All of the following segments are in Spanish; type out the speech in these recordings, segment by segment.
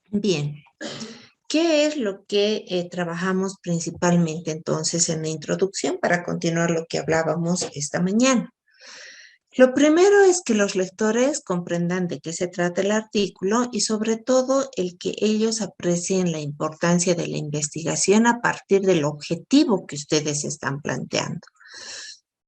Bien, ¿qué es lo que trabajamos principalmente entonces en la introducción para continuar lo que hablábamos esta mañana? Lo primero es que los lectores comprendan de qué se trata el artículo y sobre todo el que ellos aprecien la importancia de la investigación a partir del objetivo que ustedes están planteando.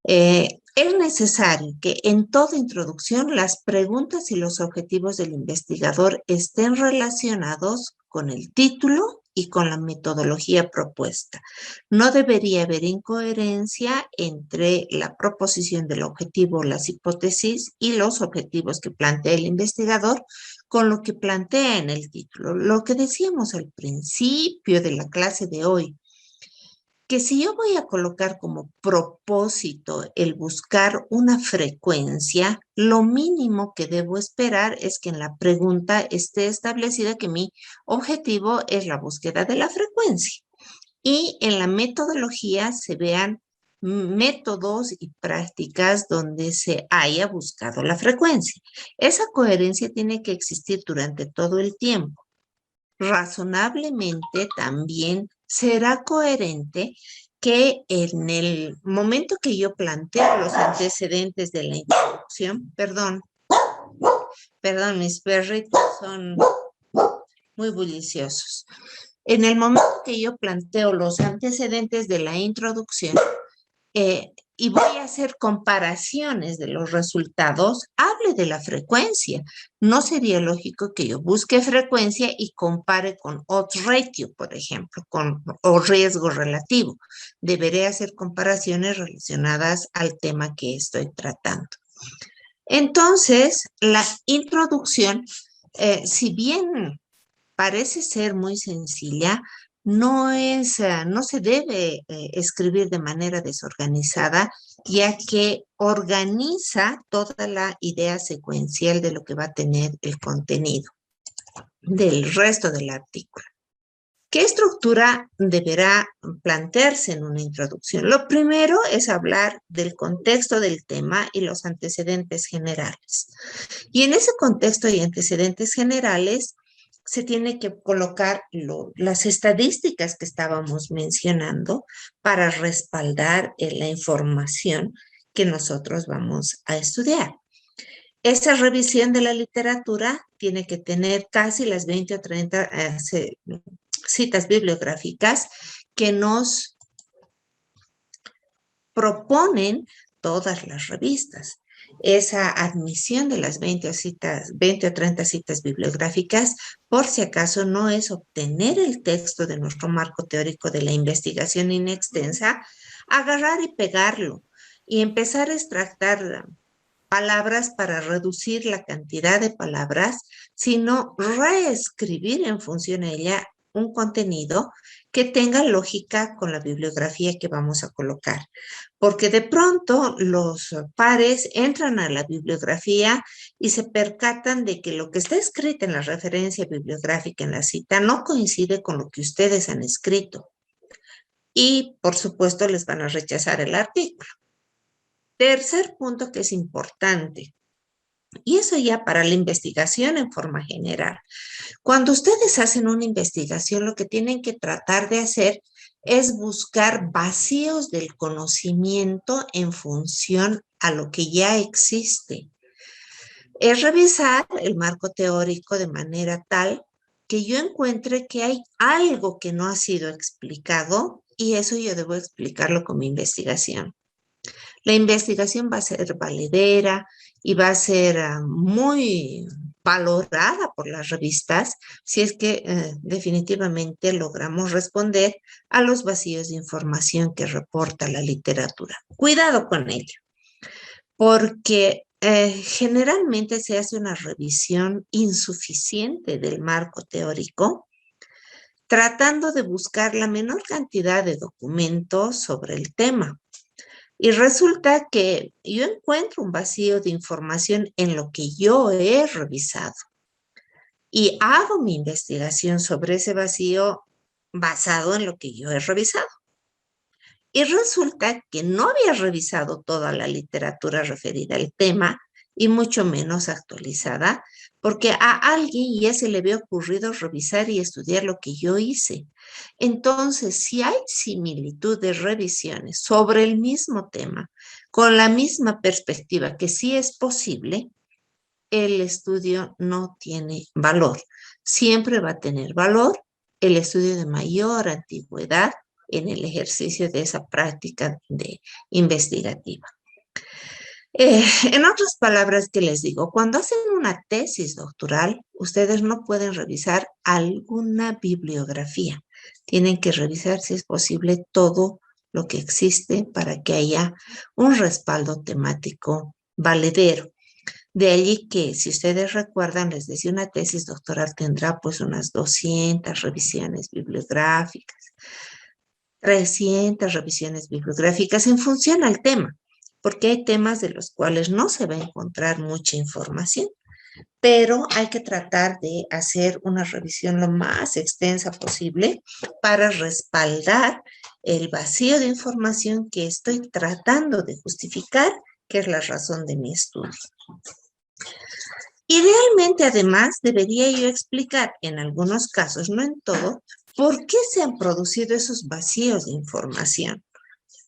Es necesario que en toda introducción las preguntas y los objetivos del investigador estén relacionados con el título y con la metodología propuesta. No debería haber incoherencia entre la proposición del objetivo, las hipótesis y los objetivos que plantea el investigador con lo que plantea en el título. Lo que decíamos al principio de la clase de hoy, que si yo voy a colocar como propósito el buscar una frecuencia, lo mínimo que debo esperar es que en la pregunta esté establecida que mi objetivo es la búsqueda de la frecuencia. Y en la metodología se vean métodos y prácticas donde se haya buscado la frecuencia. Esa coherencia tiene que existir durante todo el tiempo. Razonablemente también será coherente que en el momento que yo planteo los antecedentes de la introducción, perdón, mis perritos son muy bulliciosos. En el momento que yo planteo los antecedentes de la introducción, y voy a hacer comparaciones de los resultados, hable de la frecuencia. No sería lógico que yo busque frecuencia y compare con odds ratio, por ejemplo, o riesgo relativo. Deberé hacer comparaciones relacionadas al tema que estoy tratando. Entonces, la introducción, si bien parece ser muy sencilla, no se debe escribir de manera desorganizada, ya que organiza toda la idea secuencial de lo que va a tener el contenido del resto del artículo. ¿Qué estructura deberá plantearse en una introducción? Lo primero es hablar del contexto del tema y los antecedentes generales. Y en ese contexto y antecedentes generales se tiene que colocar las estadísticas que estábamos mencionando para respaldar la información que nosotros vamos a estudiar. Esa revisión de la literatura tiene que tener casi las 20 o 30 citas bibliográficas que nos proponen todas las revistas. Esa admisión de las 20 o 30 citas bibliográficas, por si acaso, no es obtener el texto de nuestro marco teórico de la investigación inextensa, agarrar y pegarlo y empezar a extractar palabras para reducir la cantidad de palabras, sino reescribir en función de ella un contenido que tenga lógica con la bibliografía que vamos a colocar. Porque de pronto los pares entran a la bibliografía y se percatan de que lo que está escrito en la referencia bibliográfica en la cita no coincide con lo que ustedes han escrito. Y, por supuesto, les van a rechazar el artículo. Tercer punto que es importante, y eso ya para la investigación en forma general. Cuando ustedes hacen una investigación, lo que tienen que tratar de hacer es buscar vacíos del conocimiento en función a lo que ya existe. Es revisar el marco teórico de manera tal que yo encuentre que hay algo que no ha sido explicado y eso yo debo explicarlo con mi investigación. La investigación va a ser valedera y va a ser muy valorada por las revistas si es que definitivamente logramos responder a los vacíos de información que reporta la literatura. Cuidado con ello, porque generalmente se hace una revisión insuficiente del marco teórico, tratando de buscar la menor cantidad de documentos sobre el tema. Y resulta que yo encuentro un vacío de información en lo que yo he revisado y hago mi investigación sobre ese vacío basado en lo que yo he revisado. Y resulta que no había revisado toda la literatura referida al tema y mucho menos actualizada porque a alguien ya se le había ocurrido revisar y estudiar lo que yo hice. Entonces, si hay similitud de revisiones sobre el mismo tema, con la misma perspectiva, que sí es posible, el estudio no tiene valor. Siempre va a tener valor el estudio de mayor antigüedad en el ejercicio de esa práctica de investigativa. En otras palabras, ¿qué les digo? Cuando hacen una tesis doctoral, ustedes no pueden revisar alguna bibliografía. Tienen que revisar, si es posible, todo lo que existe para que haya un respaldo temático valedero. De allí que, si ustedes recuerdan, les decía, una tesis doctoral tendrá pues unas 200 revisiones bibliográficas, 300 revisiones bibliográficas en función al tema, porque hay temas de los cuales no se va a encontrar mucha información, pero hay que tratar de hacer una revisión lo más extensa posible para respaldar el vacío de información que estoy tratando de justificar, que es la razón de mi estudio. Idealmente, además, debería yo explicar en algunos casos, no en todo, por qué se han producido esos vacíos de información.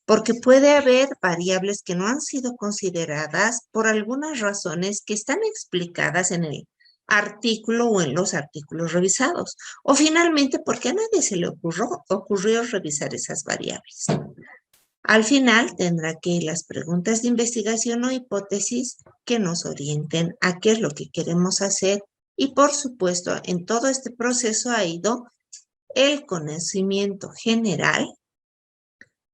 Porque puede haber variables que no han sido consideradas por algunas razones que están explicadas en el artículo o en los artículos revisados. O finalmente, porque a nadie se le ocurrió revisar esas variables. Al final tendrá que ir las preguntas de investigación o hipótesis que nos orienten a qué es lo que queremos hacer, y por supuesto en todo este proceso ha ido el conocimiento general,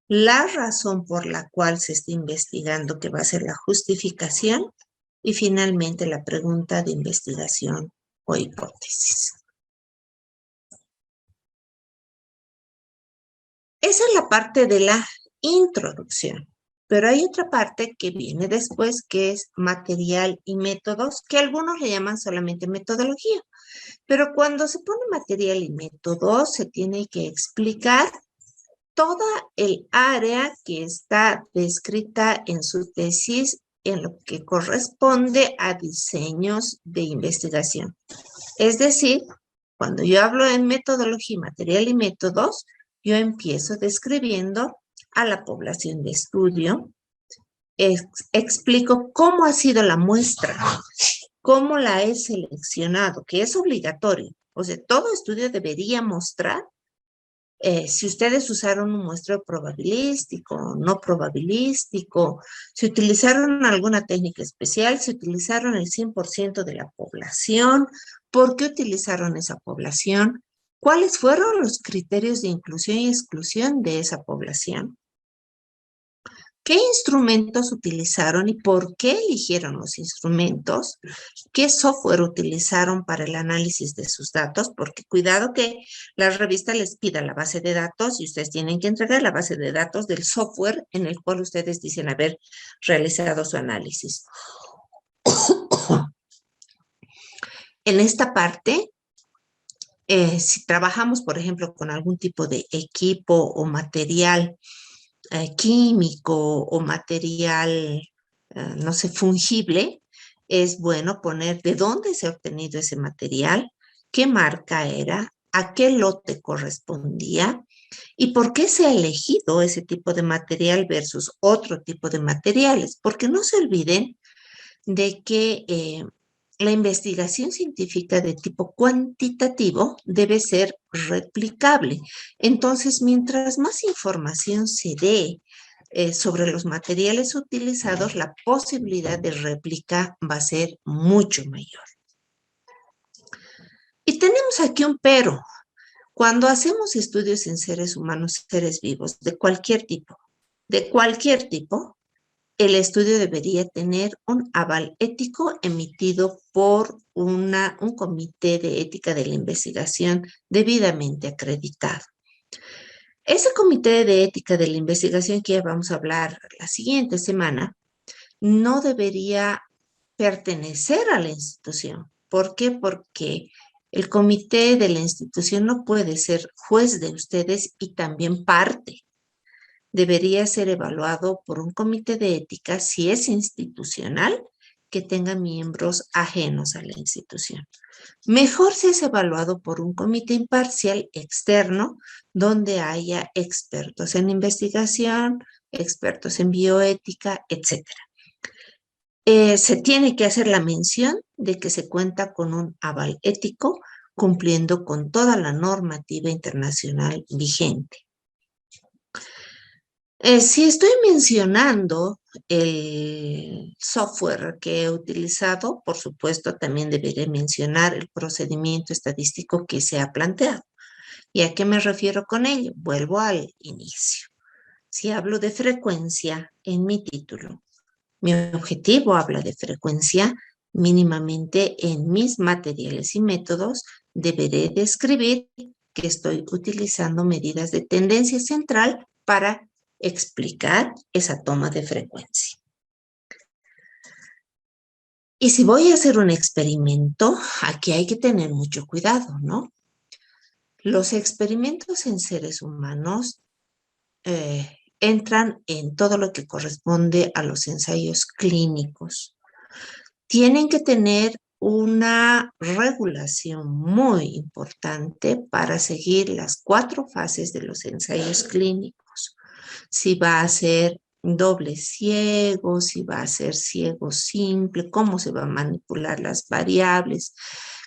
la razón por la cual se está investigando, que va a ser la justificación, y finalmente la pregunta de investigación o hipótesis. Esa es la parte de la introducción, pero hay otra parte que viene después, que es material y métodos, que algunos le llaman solamente metodología, pero cuando se pone material y métodos se tiene que explicar toda el área que está descrita en su tesis en lo que corresponde a diseños de investigación. Es decir, cuando yo hablo de metodología, material y métodos, yo empiezo describiendo a la población de estudio, explico cómo ha sido la muestra, cómo la he seleccionado, que es obligatorio. O sea, todo estudio debería mostrar si ustedes usaron un muestreo probabilístico, no probabilístico, si utilizaron alguna técnica especial, si utilizaron el 100% de la población, por qué utilizaron esa población, cuáles fueron los criterios de inclusión y exclusión de esa población, qué instrumentos utilizaron y por qué eligieron los instrumentos, qué software utilizaron para el análisis de sus datos, porque cuidado que la revista les pida la base de datos y ustedes tienen que entregar la base de datos del software en el cual ustedes dicen haber realizado su análisis. En esta parte, si trabajamos, por ejemplo, con algún tipo de equipo o material químico o material, no sé, fungible, es bueno poner de dónde se ha obtenido ese material, qué marca era, a qué lote correspondía y por qué se ha elegido ese tipo de material versus otro tipo de materiales. Porque no se olviden de que la investigación científica de tipo cuantitativo debe ser replicable. Entonces, mientras más información se dé sobre los materiales utilizados, la posibilidad de réplica va a ser mucho mayor. Y tenemos aquí un pero. Cuando hacemos estudios en seres humanos, seres vivos, de cualquier tipo, el estudio debería tener un aval ético emitido por un comité de ética de la investigación debidamente acreditado. Ese comité de ética de la investigación, que ya vamos a hablar la siguiente semana, no debería pertenecer a la institución. ¿Por qué? Porque el comité de la institución no puede ser juez de ustedes y también parte. Debería ser evaluado por un comité de ética, si es institucional, que tenga miembros ajenos a la institución. Mejor si es evaluado por un comité imparcial externo donde haya expertos en investigación, expertos en bioética, etc. Se tiene que hacer la mención de que se cuenta con un aval ético cumpliendo con toda la normativa internacional vigente. Si estoy mencionando el software que he utilizado, por supuesto, también deberé mencionar el procedimiento estadístico que se ha planteado. ¿Y a qué me refiero con ello? Vuelvo al inicio. Si hablo de frecuencia en mi título, mi objetivo habla de frecuencia, mínimamente en mis materiales y métodos deberé describir que estoy utilizando medidas de tendencia central para explicar esa toma de frecuencia. Y si voy a hacer un experimento, aquí hay que tener mucho cuidado, ¿no? Los experimentos en seres humanos entran en todo lo que corresponde a los ensayos clínicos. Tienen que tener una regulación muy importante para seguir las 4 fases de los ensayos clínicos. Si va a ser doble ciego, si va a ser ciego simple, cómo se va a manipular las variables,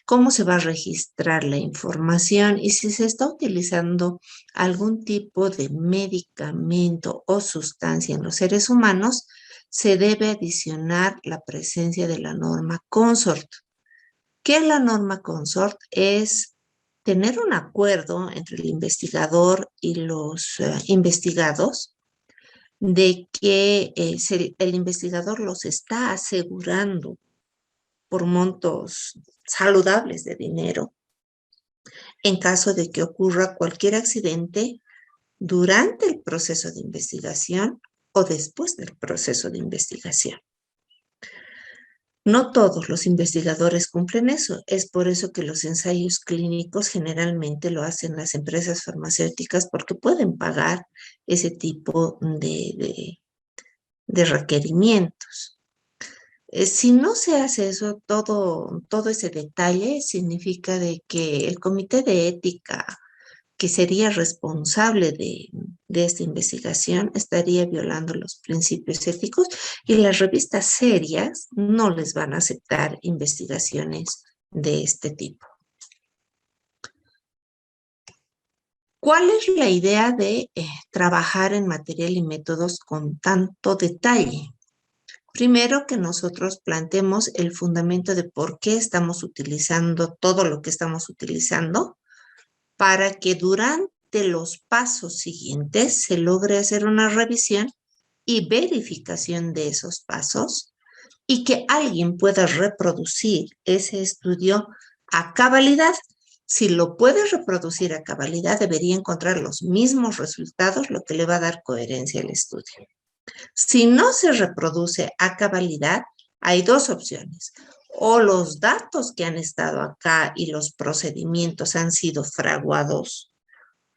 cómo se va a registrar la información y si se está utilizando algún tipo de medicamento o sustancia en los seres humanos, se debe adicionar la presencia de la norma consort. ¿Qué es la norma consort? Es tener un acuerdo entre el investigador y los investigados de que el investigador los está asegurando por montos saludables de dinero en caso de que ocurra cualquier accidente durante el proceso de investigación o después del proceso de investigación. No todos los investigadores cumplen eso. Es por eso que los ensayos clínicos generalmente lo hacen las empresas farmacéuticas porque pueden pagar ese tipo de requerimientos. Si no se hace eso, todo ese detalle significa de que el comité de ética que sería responsable de esta investigación estaría violando los principios éticos y las revistas serias no les van a aceptar investigaciones de este tipo. ¿Cuál es la idea de trabajar en material y métodos con tanto detalle? Primero, que nosotros planteemos el fundamento de por qué estamos utilizando todo lo que estamos utilizando para que durante los pasos siguientes se logre hacer una revisión y verificación de esos pasos y que alguien pueda reproducir ese estudio a cabalidad. Si lo puede reproducir a cabalidad, debería encontrar los mismos resultados, lo que le va a dar coherencia al estudio. Si no se reproduce a cabalidad, hay 2 opciones. O los datos que han estado acá y los procedimientos han sido fraguados,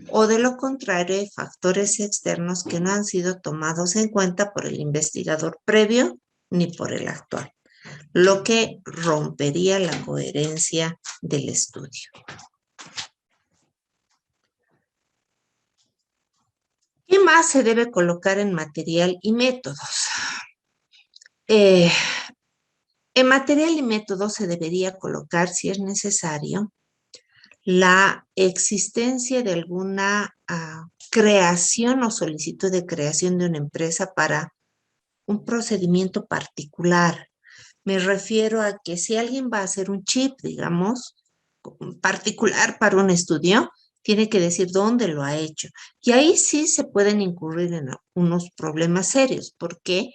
o de lo contrario, hay factores externos que no han sido tomados en cuenta por el investigador previo ni por el actual, lo que rompería la coherencia del estudio. ¿Qué más se debe colocar en material y métodos? En material y métodos se debería colocar, si es necesario, la existencia de alguna creación o solicitud de creación de una empresa para un procedimiento particular. Me refiero a que si alguien va a hacer un chip, digamos, particular para un estudio, tiene que decir dónde lo ha hecho. Y ahí sí se pueden incurrir en unos problemas serios. ¿Por qué?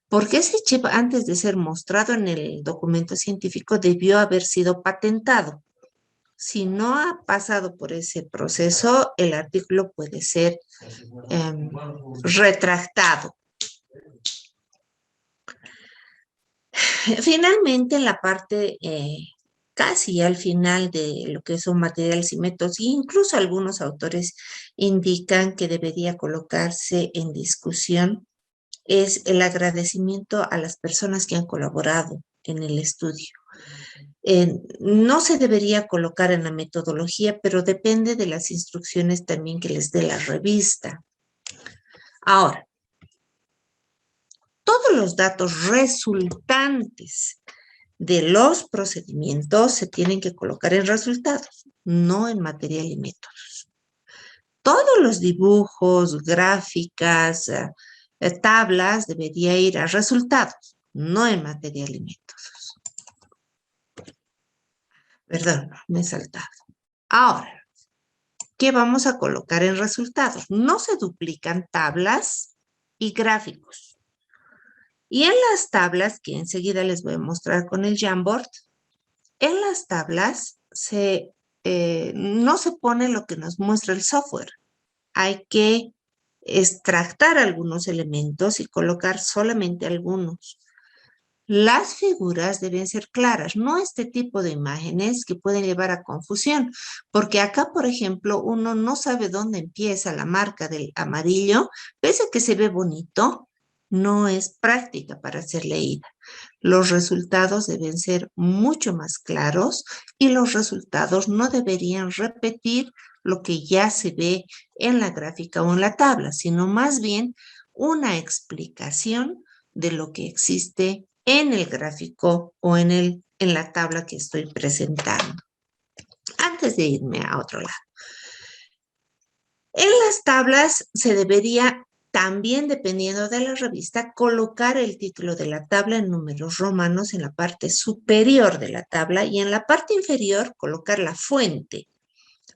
Porque ese chip, antes de ser mostrado en el documento científico, debió haber sido patentado. Si no ha pasado por ese proceso, el artículo puede ser retractado. Finalmente, en la parte casi al final de lo que son materiales y métodos, incluso algunos autores indican que debería colocarse en discusión, es el agradecimiento a las personas que han colaborado en el estudio. No se debería colocar en la metodología, pero depende de las instrucciones también que les dé la revista. Ahora, todos los datos resultantes de los procedimientos se tienen que colocar en resultados, no en material y métodos. Todos los dibujos, gráficas, tablas debería ir a resultados, no en material y métodos. Perdón, me he saltado. Ahora, ¿qué vamos a colocar en resultados? No se duplican tablas y gráficos. Y en las tablas, que enseguida les voy a mostrar con el Jamboard, en las tablas no se pone lo que nos muestra el software. Hay que extractar algunos elementos y colocar solamente algunos. Las figuras deben ser claras, no este tipo de imágenes que pueden llevar a confusión, porque acá, por ejemplo, uno no sabe dónde empieza la marca del amarillo, pese a que se ve bonito, no es práctica para ser leída. Los resultados deben ser mucho más claros y los resultados no deberían repetir lo que ya se ve en la gráfica o en la tabla, sino más bien una explicación de lo que existe en el gráfico o en la tabla que estoy presentando. Antes de irme a otro lado. En las tablas se debería también, dependiendo de la revista, colocar el título de la tabla en números romanos en la parte superior de la tabla y en la parte inferior colocar la fuente.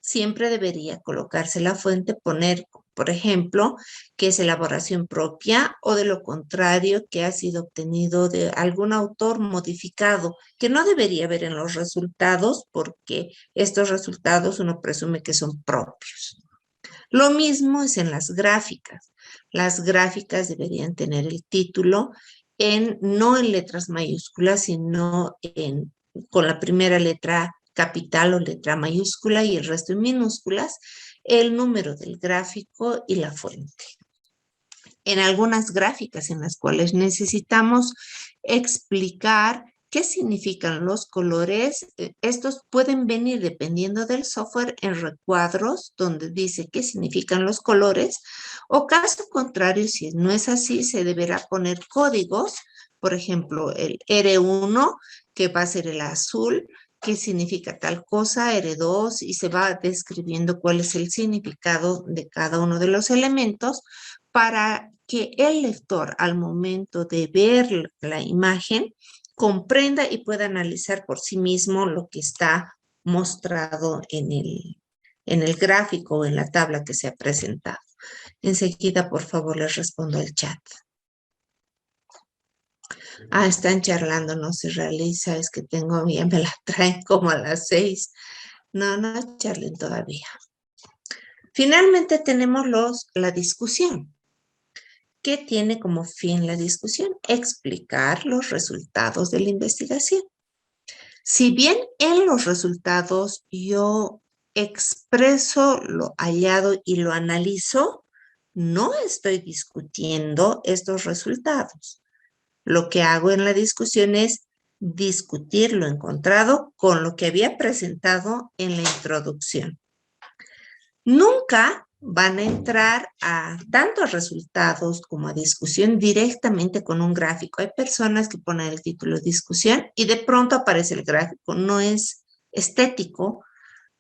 Siempre debería colocarse la fuente, poner, por ejemplo, que es elaboración propia o de lo contrario, que ha sido obtenido de algún autor modificado, que no debería ver en los resultados porque estos resultados uno presume que son propios. Lo mismo es en las gráficas. Las gráficas deberían tener el título no en letras mayúsculas, sino con la primera letra capital o letra mayúscula y el resto en minúsculas, el número del gráfico y la fuente. En algunas gráficas en las cuales necesitamos explicar qué significan los colores, estos pueden venir dependiendo del software en recuadros donde dice qué significan los colores, o caso contrario, si no es así, se deberá poner códigos, por ejemplo, el R1, que va a ser el azul, qué significa tal cosa, R2, y se va describiendo cuál es el significado de cada uno de los elementos para que el lector al momento de ver la imagen comprenda y pueda analizar por sí mismo lo que está mostrado en el gráfico o en la tabla que se ha presentado. Enseguida, por favor, les respondo al chat. Están charlando, no se realiza, es que ya me la traen como a las 6. No charlen todavía. Finalmente tenemos la discusión. ¿Qué tiene como fin la discusión? Explicar los resultados de la investigación. Si bien en los resultados yo expreso lo hallado y lo analizo, no estoy discutiendo estos resultados. Lo que hago en la discusión es discutir lo encontrado con lo que había presentado en la introducción. Nunca van a entrar tanto a resultados como a discusión directamente con un gráfico. Hay personas que ponen el título de discusión y de pronto aparece el gráfico. No es estético,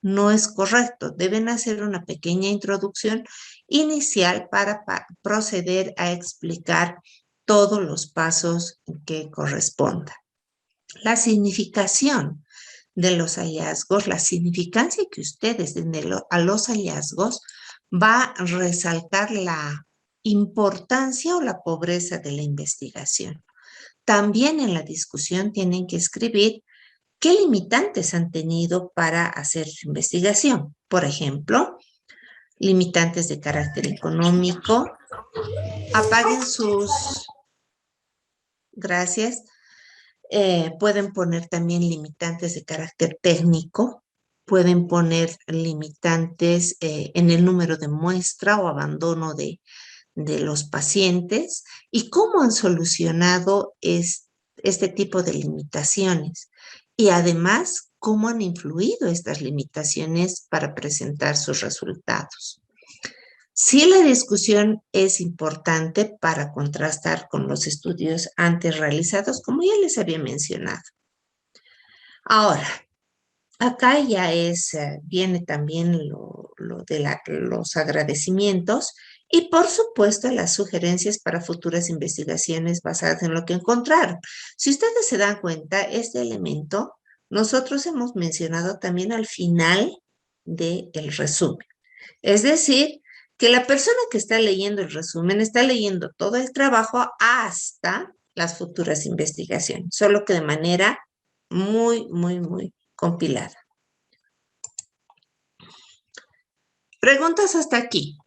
no es correcto. Deben hacer una pequeña introducción inicial para proceder a explicar todos los pasos que correspondan. La significación de los hallazgos, la significancia que ustedes den a los hallazgos va a resaltar la importancia o la pobreza de la investigación. También en la discusión tienen que escribir qué limitantes han tenido para hacer su investigación. Por ejemplo, limitantes de carácter económico. Apaguen sus... Gracias. Pueden poner también limitantes de carácter técnico, pueden poner limitantes en el número de muestra o abandono de los pacientes y cómo han solucionado este tipo de limitaciones y además cómo han influido estas limitaciones para presentar sus resultados. Sí, la discusión es importante para contrastar con los estudios antes realizados, como ya les había mencionado. Ahora, acá ya viene también lo de los agradecimientos y por supuesto las sugerencias para futuras investigaciones basadas en lo que encontraron. Si ustedes se dan cuenta, este elemento nosotros hemos mencionado también al final del resumen. Es decir, que la persona que está leyendo el resumen está leyendo todo el trabajo hasta las futuras investigaciones, solo que de manera muy, muy, muy compilada. Preguntas hasta aquí,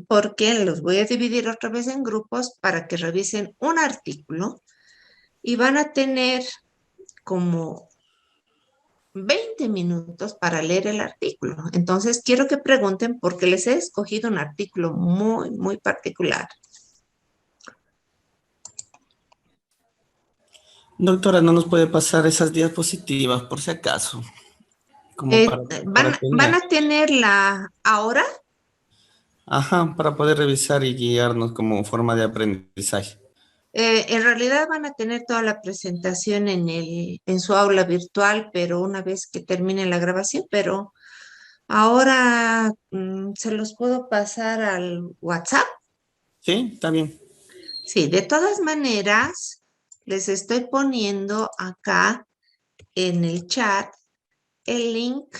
porque los voy a dividir otra vez en grupos para que revisen un artículo y van a tener como 20 minutos para leer el artículo. Entonces, quiero que pregunten porque les he escogido un artículo muy, muy particular. Doctora, ¿no nos puede pasar esas diapositivas por si acaso? Como para ¿Van tener. a tenerla ahora? Ajá, para poder revisar y guiarnos como forma de aprendizaje. En realidad van a tener toda la presentación en su aula virtual, pero una vez que termine la grabación, pero ahora se los puedo pasar al WhatsApp. ¿Sí? Está bien. Sí, de todas maneras, les estoy poniendo acá en el chat el link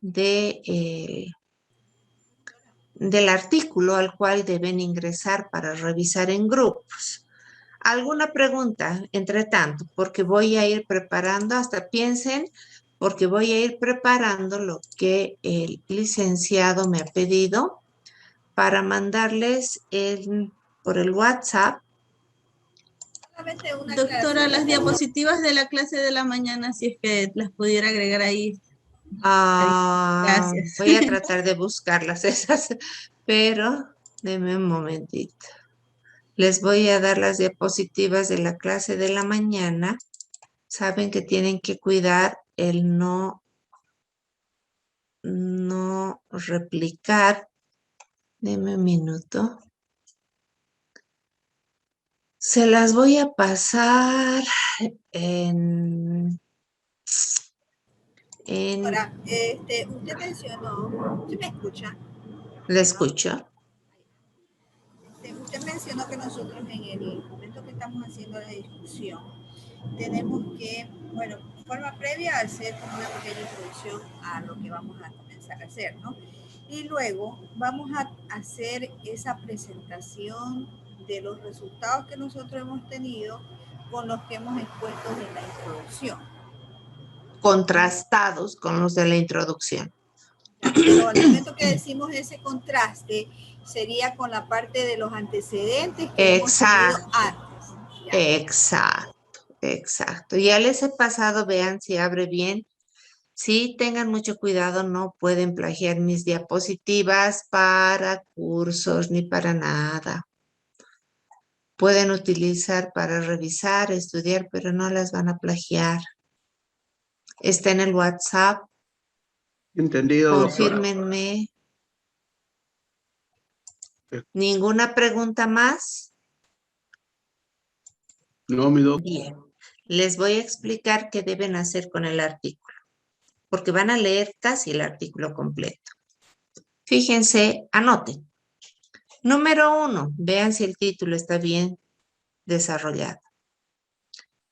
del artículo al cual deben ingresar para revisar en grupos. ¿Alguna pregunta, entre tanto? Porque voy a ir preparando, hasta piensen, porque voy a ir preparando lo que el licenciado me ha pedido para mandarles por el WhatsApp. Doctora, las diapositivas de la clase de la mañana, si es que las pudiera agregar ahí. Gracias. Voy a tratar de buscarlas esas, pero denme un momentito. Les voy a dar las diapositivas de la clase de la mañana. Saben que tienen que cuidar el no replicar. Denme un minuto. Se las voy a pasar en... Ahora, usted mencionó, ¿se me escucha? ¿Le escucho? Usted mencionó que nosotros en el momento que estamos haciendo la discusión tenemos que, bueno, de forma previa hacer como una pequeña introducción a lo que vamos a comenzar a hacer, ¿no? Y luego vamos a hacer esa presentación de los resultados que nosotros hemos tenido con los que hemos expuesto en la introducción. Contrastados con los de la introducción. Pero al momento que decimos ese contraste, sería con la parte de los antecedentes que hemos tenido antes. ¿Ya? Exacto. Ya les he pasado, vean si abre bien. Sí, tengan mucho cuidado, no pueden plagiar mis diapositivas para cursos ni para nada. Pueden utilizar para revisar, estudiar, pero no las van a plagiar. Está en el WhatsApp. Entendido, doctora. Confírmenme. ¿Ninguna pregunta más? No, mi doctor. Bien. Les voy a explicar qué deben hacer con el artículo, porque van a leer casi el artículo completo. Fíjense, anoten. Número 1, vean si el título está bien desarrollado.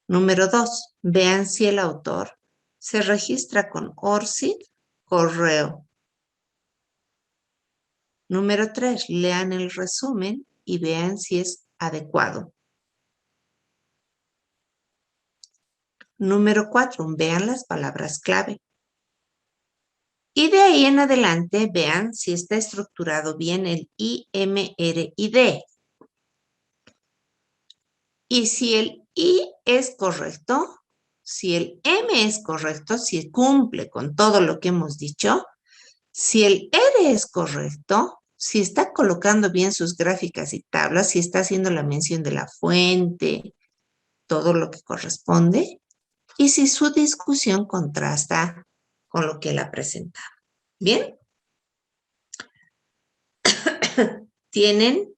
Número 2, vean si el autor se registra con ORCID, correo. Número 3, lean el resumen y vean si es adecuado. Número 4, vean las palabras clave. Y de ahí en adelante vean si está estructurado bien el IMRID. Y si el I es correcto, si el M es correcto, si cumple con todo lo que hemos dicho, si el R es correcto, si está colocando bien sus gráficas y tablas, si está haciendo la mención de la fuente, todo lo que corresponde y si su discusión contrasta con lo que él ha presentado. ¿Bien? Tienen,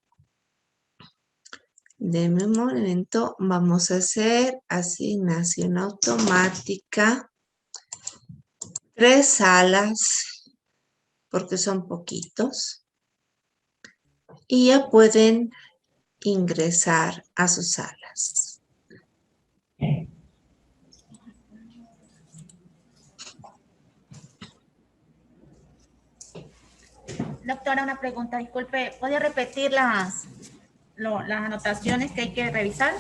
denme un momento, vamos a hacer asignación automática, 3 salas, porque son poquitos, y ya pueden ingresar a sus salas. Doctora, una pregunta, disculpe, ¿puede repetir las anotaciones que hay que revisar?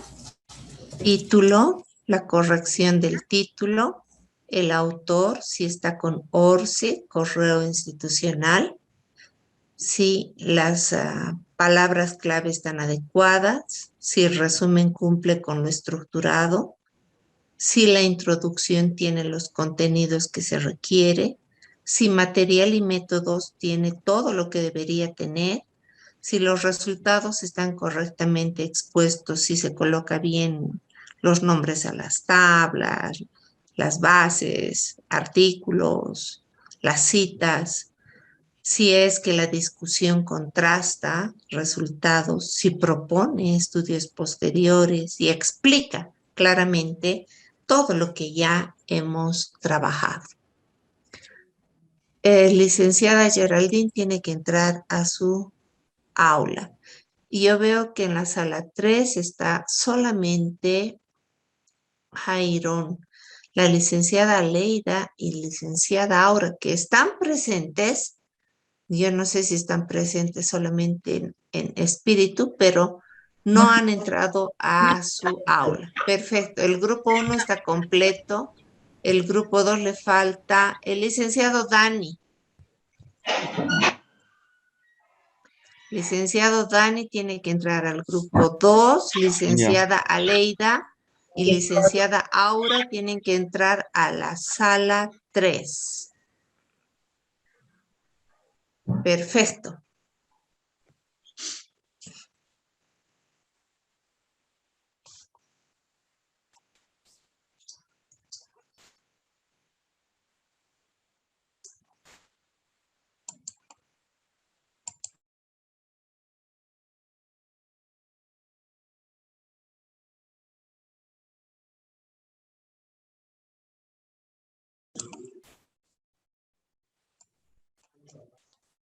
Título, la corrección del título, el autor, si está con ORCE, correo institucional, si las palabras clave están adecuadas, si el resumen cumple con lo estructurado, si la introducción tiene los contenidos que se requiere, si material y métodos tiene todo lo que debería tener, si los resultados están correctamente expuestos, si se coloca bien los nombres a las tablas, las bases, artículos, las citas, si es que la discusión contrasta resultados, si propone estudios posteriores y explica claramente todo lo que ya hemos trabajado. Licenciada Geraldine tiene que entrar a su aula. Y yo veo que en la sala 3 está solamente Jairón, la licenciada Leida y licenciada Aura, que están presentes. Yo no sé si están presentes solamente en espíritu, pero no han entrado a su aula. Perfecto, el grupo 1 está completo. El grupo 2 le falta el licenciado Dani. Licenciado Dani tiene que entrar al grupo 2, licenciada Aleida y licenciada Aura tienen que entrar a la sala 3. Perfecto.